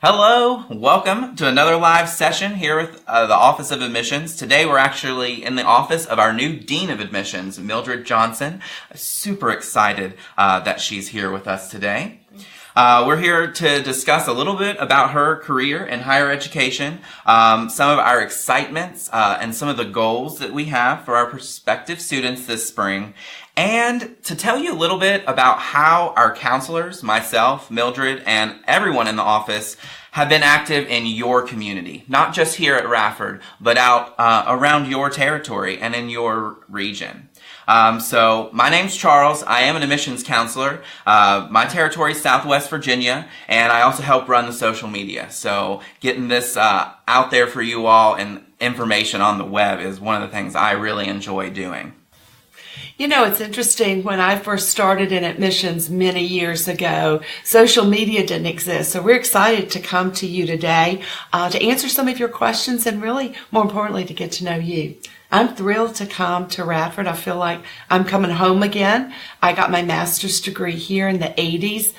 Hello, welcome to another live session here with the Office of Admissions. Today we're actually in the office of our new Dean of Admissions, Mildred Johnson. Super excited that she's here with us today. We're here to discuss a little bit about her career in higher education, some of our excitements and some of the goals that we have for our prospective students this spring, and to tell you a little bit about how our counselors, myself, Mildred, and everyone in the office have been active in your community, not just here at Radford, but out around your territory and in your region. So my name's Charles. I am an admissions counselor. My territory is Southwest Virginia, and I also help run the social media. So getting this out there for you all and information on the web is one of the things I really enjoy doing. You know, it's interesting. When I first started in admissions many years ago, social media didn't exist. So we're excited to come to you today to answer some of your questions and really, more importantly, to get to know you. I'm thrilled to come to Radford. I feel like I'm coming home again. I got my master's degree here in the 80s,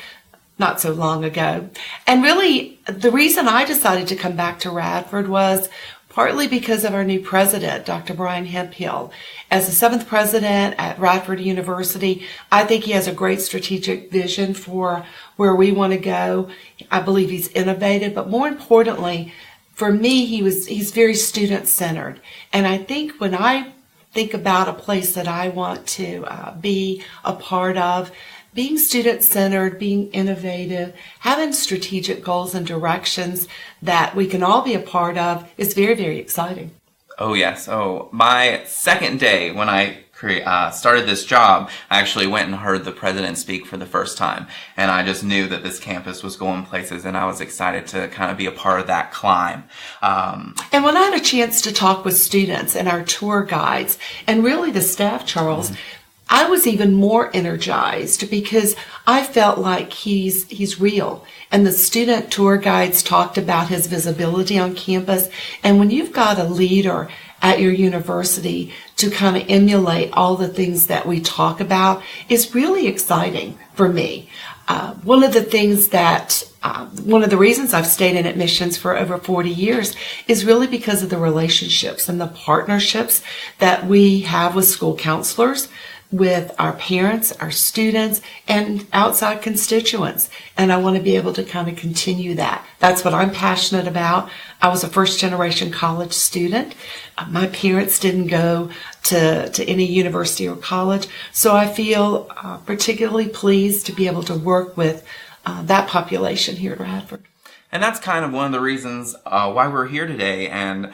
not so long ago. And really, the reason I decided to come back to Radford was partly because of our new president, Dr. Brian Hemphill. As the seventh president at Radford University, I think he has a great strategic vision for where we want to go. I believe he's innovative, but more importantly, for me, he's very student-centered. And I think when I think about a place that I want to be a part of, being student-centered, being innovative, having strategic goals and directions that we can all be a part of is very, very exciting. Oh, yes. Oh, my second day when I started this job, I actually went and heard the president speak for the first time. And I just knew that this campus was going places, and I was excited to kind of be a part of that climb. And when I had a chance to talk with students and our tour guides, and really the staff, Charles, I was even more energized because I felt like he's real. And the student tour guides talked about his visibility on campus. And when you've got a leader at your university to kind of emulate all the things that we talk about, is really exciting for me. One of the reasons I've stayed in admissions for over 40 years is really because of the relationships and the partnerships that we have with school counselors, with our parents, our students, and outside constituents. And I want to be able to kind of continue that. That's what I'm passionate about. I was a first-generation college student. My parents didn't go to any university or college, so I feel particularly pleased to be able to work with that population here at Radford. And that's kind of one of the reasons why we're here today and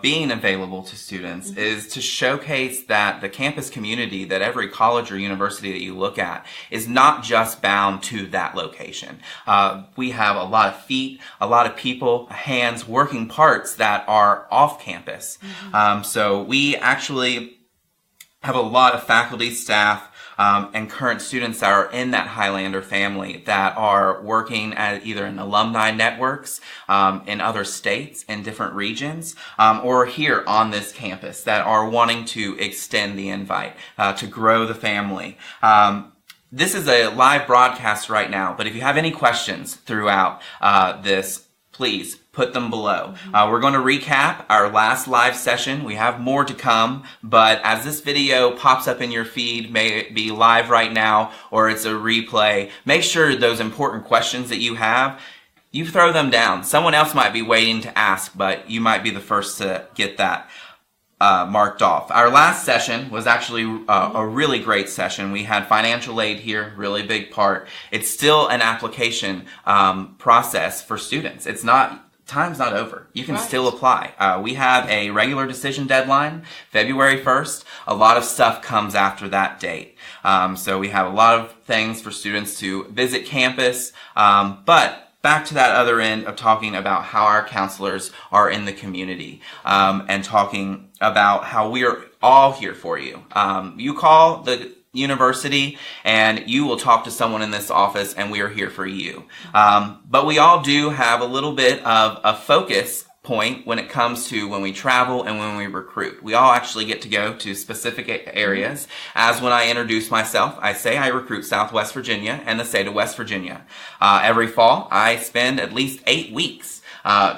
being available to students is to showcase that the campus community, that every college or university that you look at is not just bound to that location. We have a lot of feet, a lot of people, hands, working parts that are off campus. So we actually have a lot of faculty, staff, and current students that are in that Highlander family that are working at either in alumni networks in other states, in different regions, or here on this campus that are wanting to extend the invite to grow the family. This is a live broadcast right now, but if you have any questions throughout this, please put them below. We're going to recap our last live session. We have more to come, but as this video pops up in your feed, may it be live right now or it's a replay, make sure those important questions that you have, you throw them down. Someone else might be waiting to ask, but you might be the first to get that marked off. Our last session was actually a really great session. We had financial aid here, really big part. It's still an application process for students. Time's not over. You can still apply. We have a regular decision deadline, February 1st. A lot of stuff comes after that date. So we have a lot of things for students to visit campus, but back to that other end of talking about how our counselors are in the community, and talking about how we are all here for you. You call the university and you will talk to someone in this office, and we are here for you. But we all do have a little bit of a focus point when it comes to when we travel and when we recruit. We all actually get to go to specific areas. As when I introduce myself, I say I recruit Southwest Virginia and the state of West Virginia. Every fall, I spend at least 8 weeks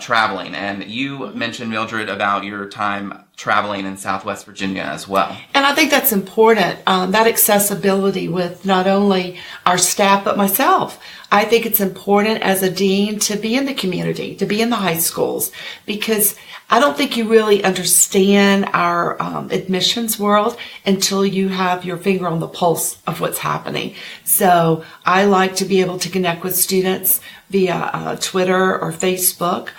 traveling. And you mentioned, Mildred, about your time traveling in Southwest Virginia as well. And I think that's important, that accessibility with not only our staff, but myself. I think it's important as a dean to be in the community, to be in the high schools, because I don't think you really understand our admissions world until you have your finger on the pulse of what's happening. So I like to be able to connect with students via Twitter or Facebook.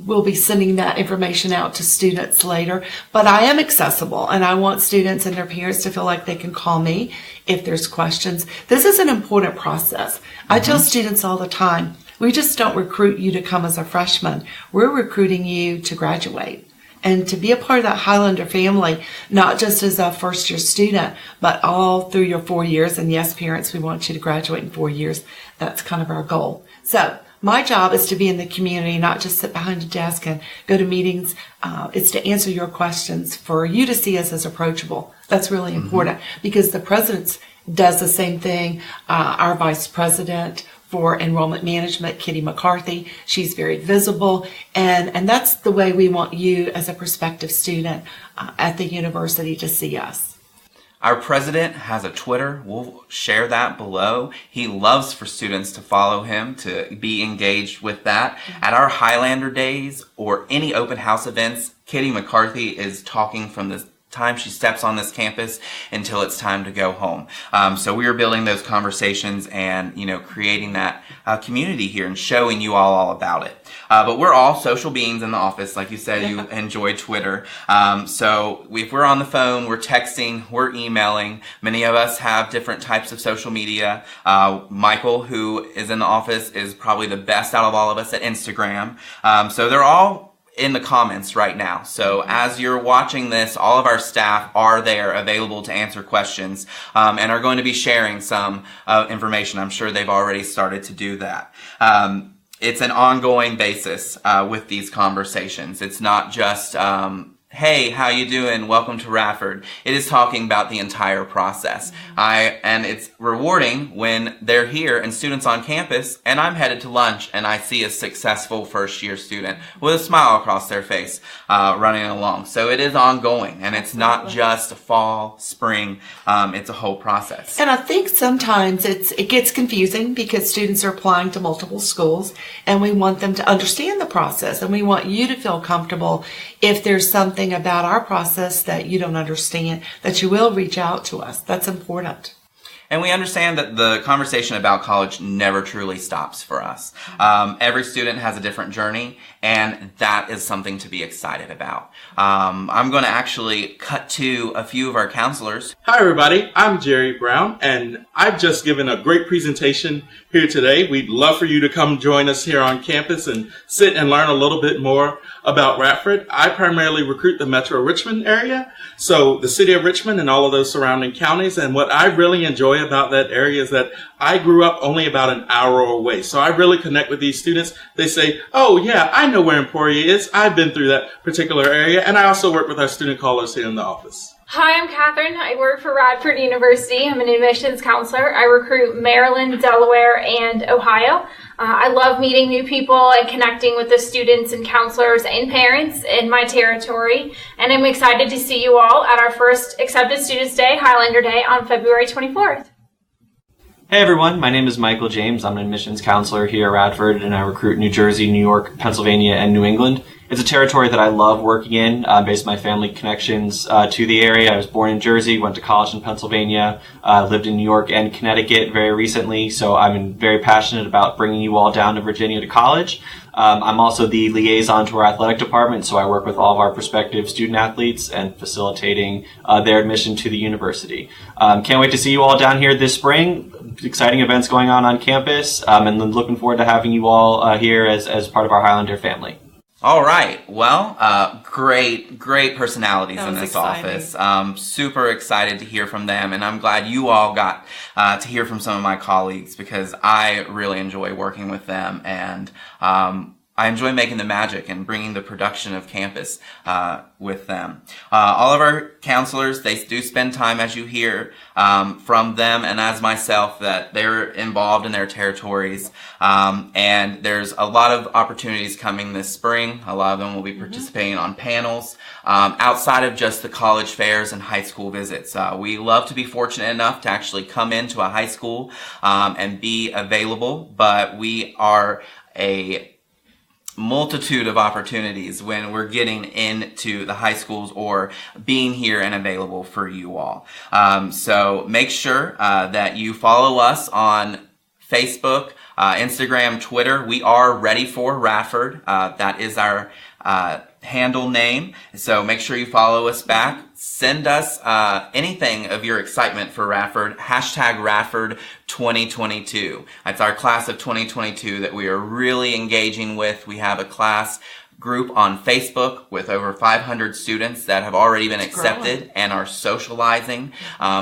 We'll be sending that information out to students later, but I am accessible, and I want students and their parents to feel like they can call me if there's questions. This is an important process. I tell students all the time, we just don't recruit you to come as a freshman. We're recruiting you to graduate and to be a part of that Highlander family, not just as a first-year student, but all through your 4 years. And yes, parents, we want you to graduate in 4 years. That's kind of our goal. So my job is to be in the community, not just sit behind a desk and go to meetings. It's to answer your questions, for you to see us as approachable. That's really important, because the president does the same thing. Our vice president for enrollment management, Kitty McCarthy, she's very visible. And that's the way we want you as a prospective student at the university to see us. Our president has a Twitter. We'll share that below. He loves for students to follow him, to be engaged with that. At our Highlander days or any open house events, Kitty McCarthy is talking from the time she steps on this campus until it's time to go home. So we are building those conversations and, creating that community here and showing you all about it. But we're all social beings in the office. Like you said, you enjoy Twitter. So if we're on the phone, we're texting, we're emailing. Many of us have different types of social media. Michael, who is in the office, is probably the best out of all of us at Instagram. So they're all in the comments right now. So as you're watching this, all of our staff are there available to answer questions and are going to be sharing some information. I'm sure they've already started to do that. It's an ongoing basis with these conversations. It's not just, hey, how you doing? Welcome to Radford. It is talking about the entire process. And it's rewarding when they're here and students on campus, and I'm headed to lunch and I see a successful first year student with a smile across their face running along. So it is ongoing, and it's not just fall, spring, it's a whole process. And I think sometimes it gets confusing because students are applying to multiple schools, and we want them to understand the process, and we want you to feel comfortable if there's something about our process that you don't understand, that you will reach out to us. That's important. And we understand that the conversation about college never truly stops for us. Every student has a different journey, and that is something to be excited about. I'm going to actually cut to a few of our counselors. Hi, everybody. I'm Jerry Brown, and I've just given a great presentation here today. We'd love for you to come join us here on campus and sit and learn a little bit more about Radford. I primarily recruit the Metro Richmond area, so the city of Richmond and all of those surrounding counties. And what I really enjoy about that area is that I grew up only about an hour away. So I really connect with these students. They say, oh yeah, I know where Emporia is. I've been through that particular area. And I also work with our student callers here in the office. Hi, I'm Catherine. I work for Radford University. I'm an admissions counselor. I recruit Maryland, Delaware, and Ohio. I love meeting new people and connecting with the students and counselors and parents in my territory. And I'm excited to see you all at our first Accepted Students Day, Highlander Day, on February 24th. Hey everyone, my name is Michael James. I'm an admissions counselor here at Radford, and I recruit New Jersey, New York, Pennsylvania, and New England. It's a territory that I love working in, based on my family connections to the area. I was born in Jersey, went to college in Pennsylvania, lived in New York and Connecticut very recently, so I'm very passionate about bringing you all down to Virginia to college. I'm also the liaison to our athletic department, so I work with all of our prospective student athletes and facilitating their admission to the university. Can't wait to see you all down here this spring. Exciting events going on campus, and then looking forward to having you all here as part of our Highlander family. All right. Well, great personalities in this office. Super excited to hear from them, and I'm glad you all got to hear from some of my colleagues, because I really enjoy working with them, and I enjoy making the magic and bringing the production of campus with them. All of our counselors, they do spend time, as you hear from them and as myself, that they're involved in their territories. And there's a lot of opportunities coming this spring. A lot of them will be participating on panels outside of just the college fairs and high school visits. We love to be fortunate enough to actually come into a high school and be available, but we are a multitude of opportunities when we're getting into the high schools or being here and available for you all. So make sure that you follow us on Facebook, Instagram, Twitter. We are Ready for Radford. That is our handle name. So make sure you follow us back. Send us anything of your excitement for Radford. Hashtag Radford 2022. That's our class of 2022 that we are really engaging with. We have a class group on Facebook with over 500 students that have already been accepted and are socializing,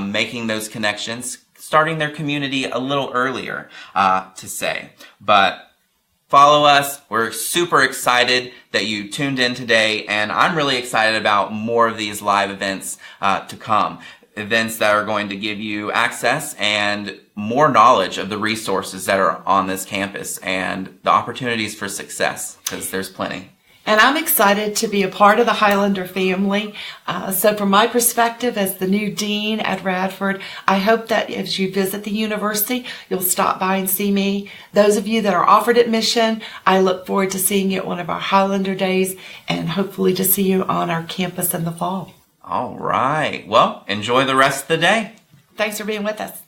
making those connections, starting their community a little earlier, to say. But follow us. We're super excited that you tuned in today, and I'm really excited about more of these live events to come. Events that are going to give you access and more knowledge of the resources that are on this campus and the opportunities for success, because there's plenty. And I'm excited to be a part of the Highlander family. So from my perspective as the new dean at Radford, I hope that as you visit the university, you'll stop by and see me. Those of you that are offered admission, I look forward to seeing you at one of our Highlander days and hopefully to see you on our campus in the fall. All right. Well, enjoy the rest of the day. Thanks for being with us.